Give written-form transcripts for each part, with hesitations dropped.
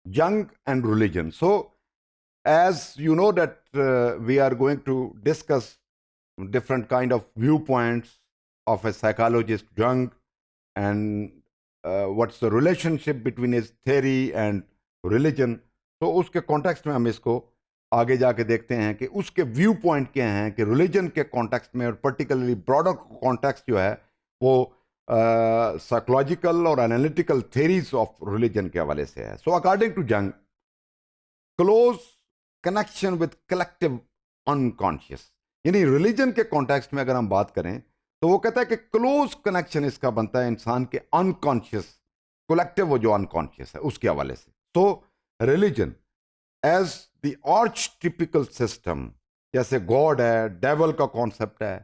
Jung and religion. So, as you know that we are going to discuss different kind of viewpoints of a psychologist Jung, and what's the relationship between his theory and religion. तो उसके context में हम इसको आगे जाके देखते हैं कि उसके व्यू पॉइंट क्या हैं कि रिलीजन के कॉन्टेक्स्ट में, और पर्टिकुलरली ब्रॉडर कॉन्टेक्स्ट जो है वो साइकोलॉजिकल और एनालिटिकल थेरीज ऑफ रिलीजन के हवाले से है. सो अकॉर्डिंग टू जंग, close connection with collective unconscious, यानी रिलीजन के कॉन्टेक्स्ट में अगर हम बात करें तो वो कहता है कि क्लोज कनेक्शन इसका बनता है इंसान के अनकॉन्शियस, कलेक्टिव वो जो अनकॉन्शियस है उसके हवाले से. तो religion as the archetypical system, जैसे गॉड है, डेवल का कॉन्सेप्ट है,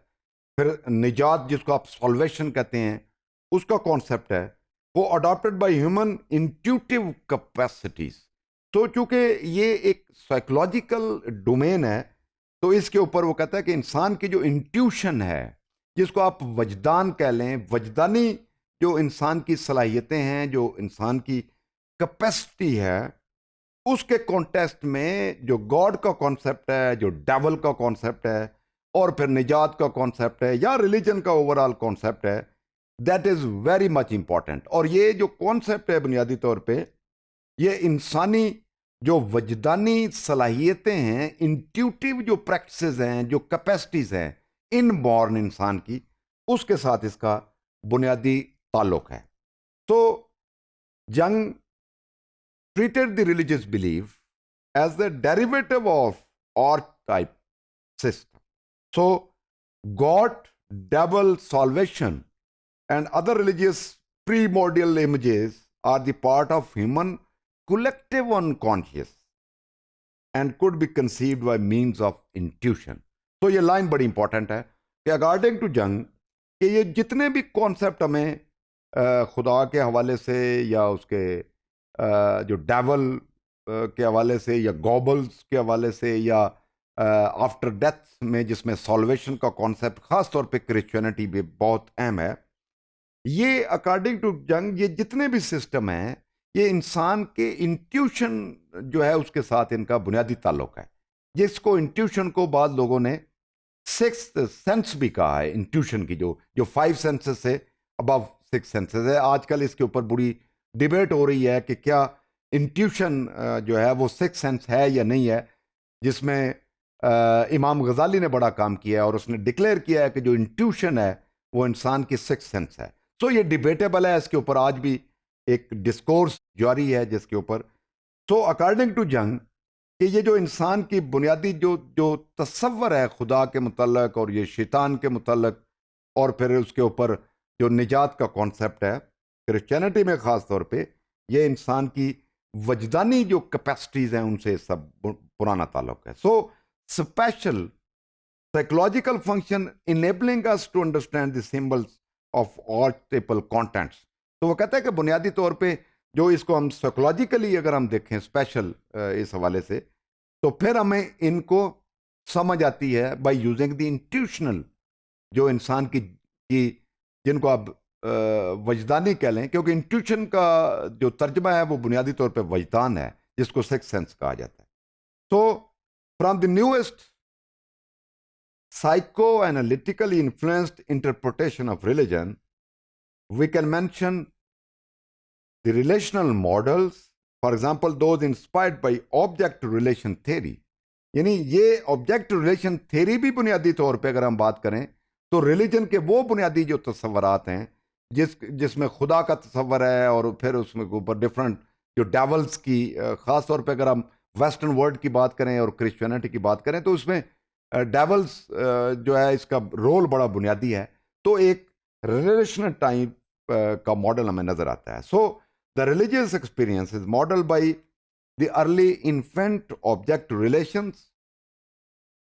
फिर निजात जिसको आप सॉल्वेशन कहते हैं उसका कॉन्सेप्ट है, वो adopted by human intuitive capacities. तो चूंकि ये एक साइकोलॉजिकल डोमेन है तो इसके ऊपर वो कहता है कि इंसान की जो इंट्यूशन है, जिसको आप वजदान कह लें, वजदानी जो इंसान की सलाहियतें हैं, जो इंसान की कैपेसिटी है, उसके कॉन्टेक्स्ट में जो गॉड का कॉन्सेप्ट है, जो डेवल का कॉन्सेप्ट है, और फिर निजात का कॉन्सेप्ट है या रिलीजन का ओवरऑल कॉन्सेप्ट है, that is very much important. और ये जो कॉन्सेप्ट है बुनियादी तौर पे ये इंसानी जो वजदानी सलाहियतें हैं, इंट्यूटिव जो प्रैक्टिसेस हैं, जो कैपेसिटीज हैं इनबॉर्न इंसान की, उसके साथ इसका बुनियादी ताल्लुक है. तो जंग treated the religious belief as the derivative of archetype system. So, God, devil, salvation, and other religious primordial images are the part of human collective unconscious and could be conceived by means of intuition. तो ये line बड़ी important है कि according to जंग कि ये जितने भी कॉन्सेप्ट हमें खुदा के हवाले से या उसके जो डेवल के हवाले से या गॉबल्स के हवाले से या आफ्टर डेथ में जिसमें सॉल्वेशन का कॉन्सेप्ट खास तौर पे क्रिश्चियनिटी भी बहुत अहम है, ये अकॉर्डिंग टू जंग ये जितने भी सिस्टम हैं ये इंसान के इंट्यूशन जो है उसके साथ इनका बुनियादी ताल्लुक है, जिसको इंट्यूशन को बाद लोगों ने सिक्स्थ सेंस भी कहा है. इंट्यूशन की जो जो फाइव सेंसेस से अबव सिक्स सेंसेस है, आजकल इसके ऊपर बड़ी डिबेट हो रही है कि क्या इंट्यूशन जो है वो सिक्स सेंस है या नहीं है, जिसमें इमाम गजाली ने बड़ा काम किया है और उसने डिक्लेयर किया है कि जो इंट्यूशन है वो इंसान की सिक्स सेंस है. सो ये डिबेटेबल है, इसके ऊपर आज भी एक डिस्कोर्स जारी है जिसके ऊपर. सो अकॉर्डिंग टू जंग कि ये जो इंसान की बुनियादी जो जो तसव्वुर है खुदा के मुतल्लक और ये शैतान के मुतल्लक, और फिर उसके ऊपर जो निजात का कॉन्सेप्ट है क्रिश्चियनिटी में ख़ास तौर पे, ये इंसान की वजदानी जो कैपेसिटीज़ हैं उनसे सब पुराना ताल्लुक है. So special psychological function enabling us to understand the symbols of archetypal contents. तो वो कहता है कि बुनियादी तौर पे जो इसको हम साइकोलॉजिकली अगर हम देखें स्पेशल इस हवाले से, तो फिर हमें इनको समझ आती है बाय यूजिंग द इंट्यूशनल जो इंसान की जिनको आप वजदानी कह लें, क्योंकि इंट्यूशन का जो तर्जमा है वो बुनियादी तौर पे वजदान है जिसको सिक्स सेंस कहा जाता है. तो from the newest psychoanalytically influenced interpretation of religion, we can mention the relational models, for example, those inspired by object relation theory. यानी ये ऑब्जेक्ट रिलेशन थ्योरी भी बुनियादी तौर पे अगर हम बात करें तो रिलीजन के वो बुनियादी जो तस्वरात हैं जिसमें खुदा का तस्वर है, और फिर उसमें ऊपर डिफरेंट जो डेवल्स की ख़ास तौर पे अगर हम वेस्टर्न वर्ल्ड की बात करें और क्रिश्चियनिटी की बात करें तो उसमें डेवल्स जो है इसका रोल बड़ा बुनियादी है. तो एक रिलेशनल टाइप का मॉडल हमें नज़र आता है. So the religious experience is model by the early infant object relations,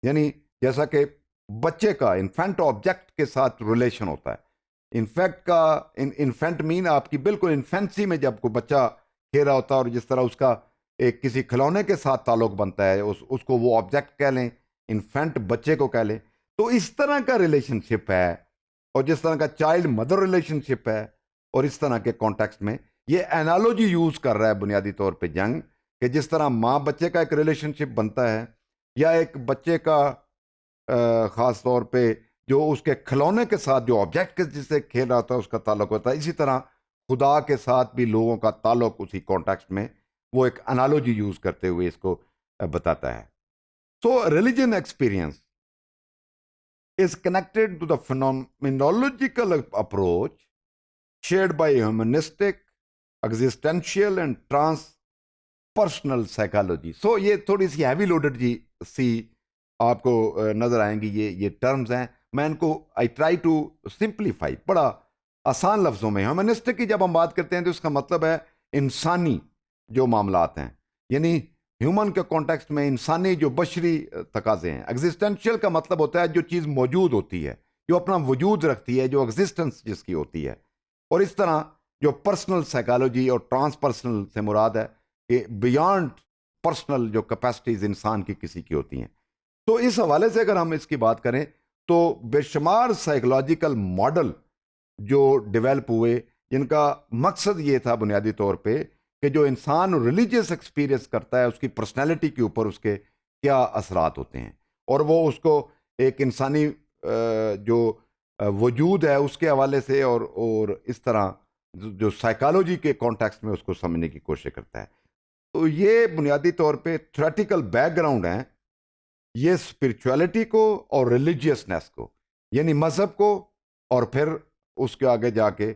यानी जैसा कि बच्चे का इन्फेंट ऑब्जेक्ट के साथ रिलेशन होता है. इन्फेक्ट का इन्फेंट मीन आपकी बिल्कुल इन्फेंसी में जब कोई बच्चा खेल रहा होता है और जिस तरह उसका एक किसी खिलौने के साथ ताल्लुक बनता है, उसको वो ऑब्जेक्ट कह लें, इन्फेंट बच्चे को कह लें, तो इस तरह का रिलेशनशिप है. और जिस तरह का चाइल्ड मदर रिलेशनशिप है, और इस तरह के कॉन्टेक्स्ट में ये एनालॉजी यूज कर रहा है बुनियादी तौर पे जंग कि जिस तरह माँ बच्चे का एक रिलेशनशिप बनता है, या एक बच्चे का ख़ास तौर पे जो उसके खिलौने के साथ जो ऑब्जेक्ट के जिससे खेल रहा होता है उसका ताल्लुक होता है, इसी तरह खुदा के साथ भी लोगों का ताल्लुक उसी कॉन्टेक्स्ट में वो एक एनालॉजी यूज़ करते हुए इसको बताता है. सो religion experience is connected to the phenomenological approach shared by humanistic, existential and transpersonal psychology. So ये थोड़ी सी हैवी लोडेड जी सी आपको नजर आएंगी ये टर्म्स हैं. मैं इनको आई ट्राई टू सिंप्लीफाई बड़ा आसान लफ्जों में. ह्यूमनिस्टिक की जब हम बात करते हैं तो इसका मतलब है इंसानी जो मामलात हैं, यानी ह्यूमन के कॉन्टेक्स्ट में इंसानी जो बशरी तकाजे हैं. एग्जिस्टेंशियल का मतलब होता है जो चीज़ मौजूद होती है, जो अपना वजूद रखती है, जो एग्जिस्टेंस जिसकी होती है. और इस तरह जो पर्सनल साइकोलॉजी और ट्रांसपर्सनल से मुराद है कि बियॉन्ड पर्सनल जो कैपेसिटीज इंसान की किसी की होती हैं. तो इस हवाले से अगर हम इसकी बात करें तो बेशुमार साइकोलॉजिकल मॉडल जो डेवलप हुए, जिनका मकसद ये था बुनियादी तौर पे कि जो इंसान रिलीजियस एक्सपीरियंस करता है उसकी पर्सनैलिटी के ऊपर उसके क्या असरात होते हैं, और वो उसको एक इंसानी जो वजूद है उसके हवाले से और इस तरह जो साइकोलॉजी के कॉन्टेक्स्ट में उसको समझने की कोशिश करता है. तो ये बुनियादी तौर पे थ्योरेटिकल बैकग्राउंड है ये स्पिरिचुअलिटी को और रिलीजियसनेस को, यानी मजहब को, और फिर उसके आगे जाके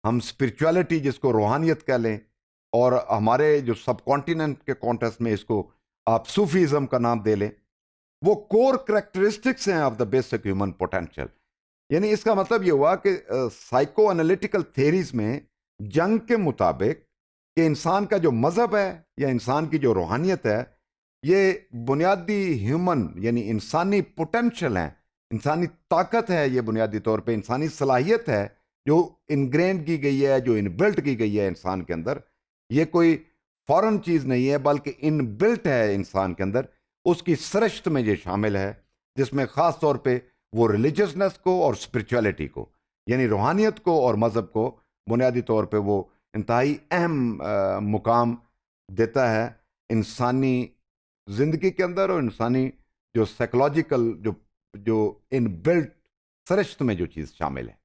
हम स्पिरिचुअलिटी जिसको रूहानियत कह लें, और हमारे जो सब कॉन्टिनेंट के कॉन्टेक्स्ट में इसको आप सूफीज़म का नाम दे लें, वो कोर करेक्टरिस्टिक्स हैं of the basic human potential. यानी इसका मतलब ये हुआ कि साइको एनालिटिकल थेरीज में जंग के मुताबिक कि इंसान का जो मजहब है या इंसान की जो रूहानियत है ये बुनियादी ह्यूमन यानी इंसानी पोटेंशियल है, इंसानी ताकत है, ये बुनियादी तौर पे इंसानी सलाहियत है जो इनग्रेन की गई है, जो इनबिल्ट की गई है इंसान के अंदर. ये कोई फॉरेन चीज़ नहीं है बल्कि इनबिल्ट है इंसान के अंदर. उसकी सरश्त में ये शामिल है जिसमें ख़ास तौर पे वो रिलीजियसनेस को और स्पिरिचुअलिटी को यानी रूहानियत को और मज़हब को बुनियादी तौर पे वो इंतहाई अहम मुकाम देता है इंसानी ज़िंदगी के अंदर, और इंसानी जो साइकोलॉजिकल जो जो इन बिल्ट सरश्त में जो चीज़ शामिल है.